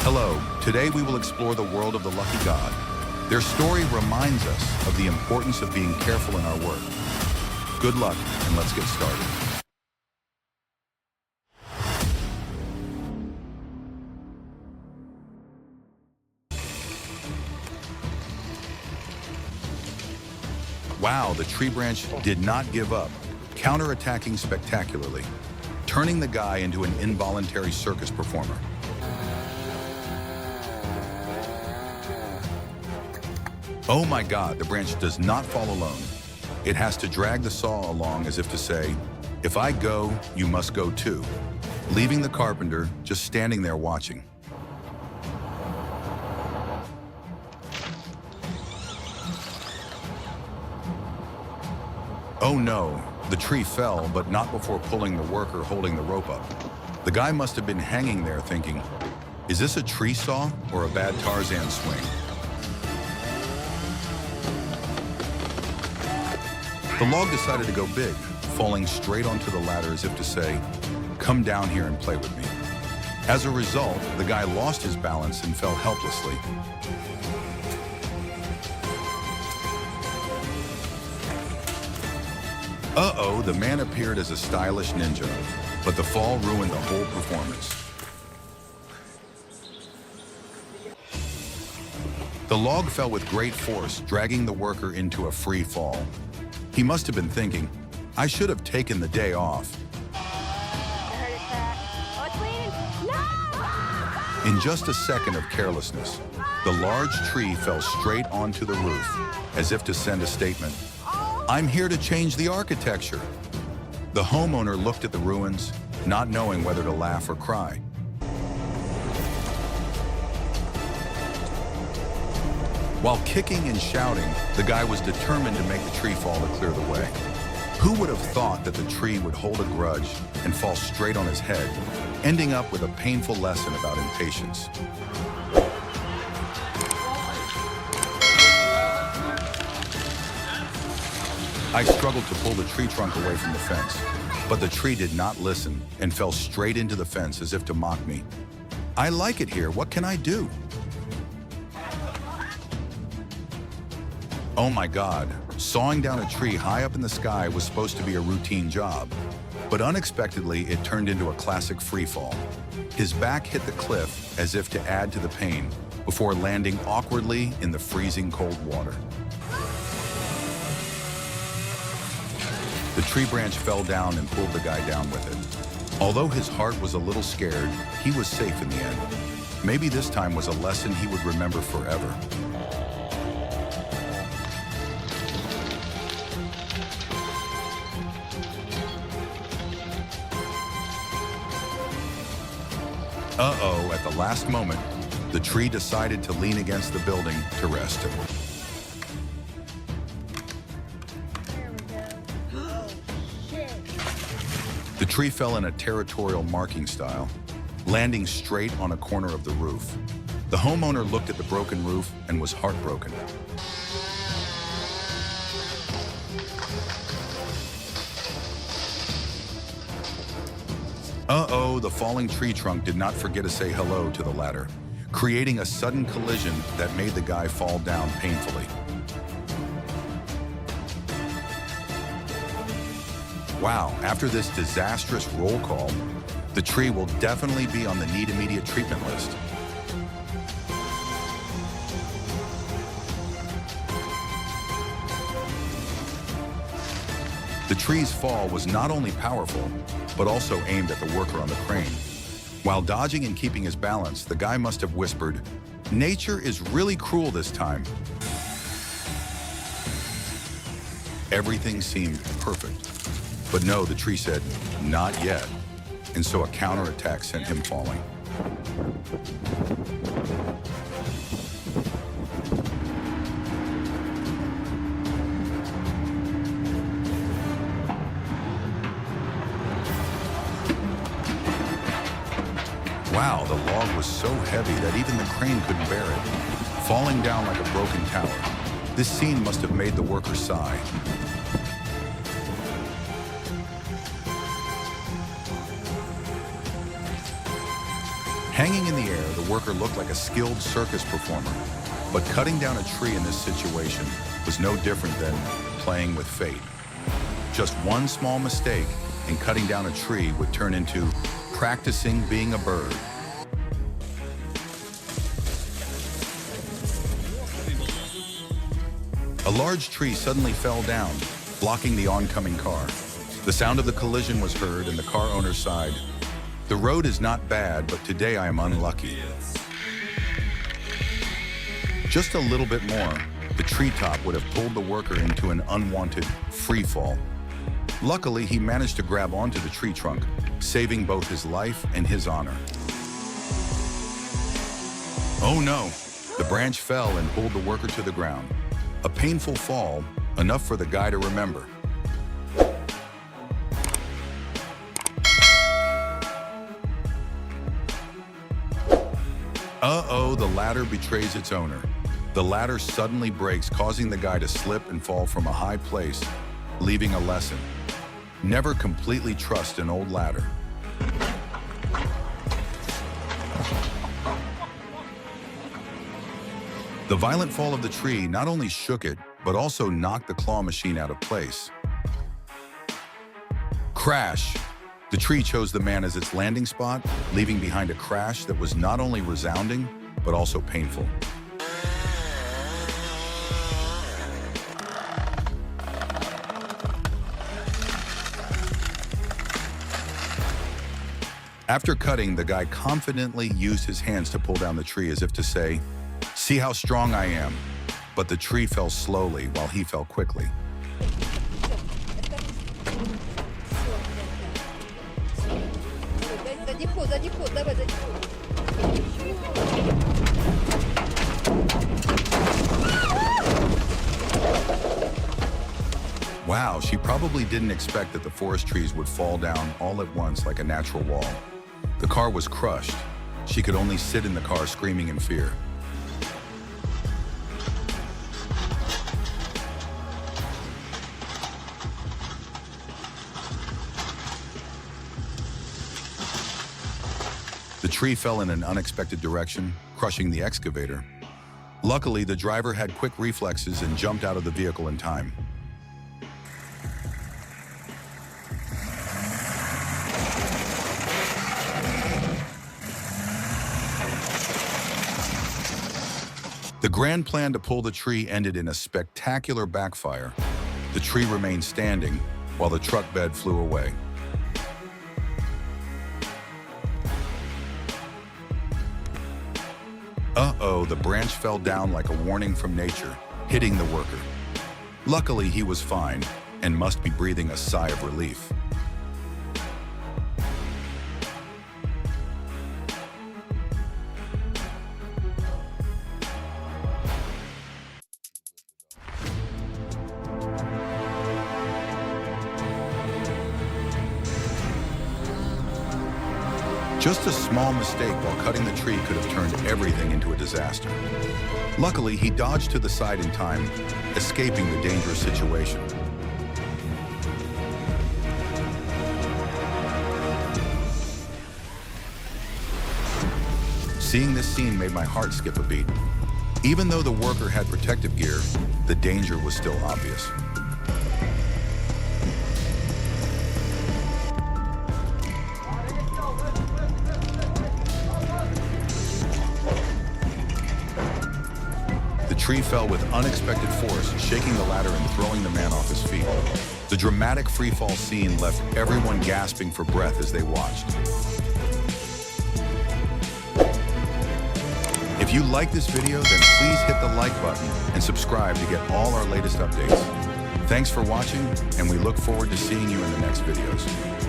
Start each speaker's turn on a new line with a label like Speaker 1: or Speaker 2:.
Speaker 1: Hello, today we will explore the world of the lucky god. Their story reminds us of the importance of being careful in our work. Good luck, and let's get started. Wow, the tree branch did not give up, counterattacking spectacularly, turning the guy into an involuntary circus performer. Oh my God, the branch does not fall alone. It has to drag the saw along as if to say, if I go, you must go too, leaving the carpenter just standing there watching. Oh no, the tree fell, but not before pulling the worker holding the rope up. The guy must have been hanging there thinking, is this a tree saw or a bad Tarzan swing? The log decided to go big, falling straight onto the ladder as if to say, come down here and play with me. As a result, the guy lost his balance and fell helplessly. Uh-oh, the man appeared as a stylish ninja, but the fall ruined the whole performance. The log fell with great force, dragging the worker into a free fall. He must have been thinking, I should have taken the day off. In just a second of carelessness, the large tree fell straight onto the roof, as if to send a statement. I'm here to change the architecture. The homeowner looked at the ruins, not knowing whether to laugh or cry. While kicking and shouting, the guy was determined to make the tree fall to clear the way. Who would have thought that the tree would hold a grudge and fall straight on his head, ending up with a painful lesson about impatience? I struggled to pull the tree trunk away from the fence, but the tree did not listen and fell straight into the fence as if to mock me. I like it here, what can I do? Oh my God, sawing down a tree high up in the sky was supposed to be a routine job, but unexpectedly it turned into a classic free fall. His back hit the cliff as if to add to the pain before landing awkwardly in the freezing cold water. The tree branch fell down and pulled the guy down with it. Although his heart was a little scared, he was safe in the end. Maybe this time was a lesson he would remember forever. Uh-oh, at the last moment, the tree decided to lean against the building to rest him. The tree fell in a territorial marking style, landing straight on a corner of the roof. The homeowner looked at the broken roof and was heartbroken. Uh-oh, the falling tree trunk did not forget to say hello to the ladder, creating a sudden collision that made the guy fall down painfully. Wow, after this disastrous roll call, the tree will definitely be on the need immediate treatment list. The tree's fall was not only powerful, but also aimed at the worker on the crane. While dodging and keeping his balance, the guy must have whispered, "Nature is really cruel this time." Everything seemed perfect. But no, the tree said, "Not yet." And so a counterattack sent him falling. Wow, the log was so heavy that even the crane couldn't bear it, falling down like a broken tower. This scene must have made the worker sigh. Hanging in the air, the worker looked like a skilled circus performer. But cutting down a tree in this situation was no different than playing with fate. Just one small mistake, and cutting down a tree would turn into practicing being a bird. A large tree suddenly fell down, blocking the oncoming car. The sound of the collision was heard, and the car owner sighed. "The road is not bad, but today I am unlucky." Just a little bit more, the treetop would have pulled the worker into an unwanted free fall. Luckily, he managed to grab onto the tree trunk, saving both his life and his honor. Oh no! The branch fell and pulled the worker to the ground. A painful fall, enough for the guy to remember. Uh-oh, the ladder betrays its owner. The ladder suddenly breaks, causing the guy to slip and fall from a high place, leaving a lesson. Never completely trust an old ladder. The violent fall of the tree not only shook it, but also knocked the claw machine out of place. Crash! The tree chose the man as its landing spot, leaving behind a crash that was not only resounding, but also painful. After cutting, the guy confidently used his hands to pull down the tree as if to say, "See how strong I am." But the tree fell slowly while he fell quickly. Wow, she probably didn't expect that the forest trees would fall down all at once like a natural wall. The car was crushed. She could only sit in the car screaming in fear. The tree fell in an unexpected direction, crushing the excavator. Luckily, the driver had quick reflexes and jumped out of the vehicle in time. The grand plan to pull the tree ended in a spectacular backfire. The tree remained standing while the truck bed flew away. Uh-oh, the branch fell down like a warning from nature, hitting the worker. Luckily, he was fine and must be breathing a sigh of relief. Just a small mistake while cutting the tree could have turned everything into a disaster. Luckily, he dodged to the side in time, escaping the dangerous situation. Seeing this scene made my heart skip a beat. Even though the worker had protective gear, the danger was still obvious. The tree fell with unexpected force, shaking the ladder and throwing the man off his feet. The dramatic freefall scene left everyone gasping for breath as they watched. If you like this video, then please hit the like button and subscribe to get all our latest updates. Thanks for watching, and we look forward to seeing you in the next videos.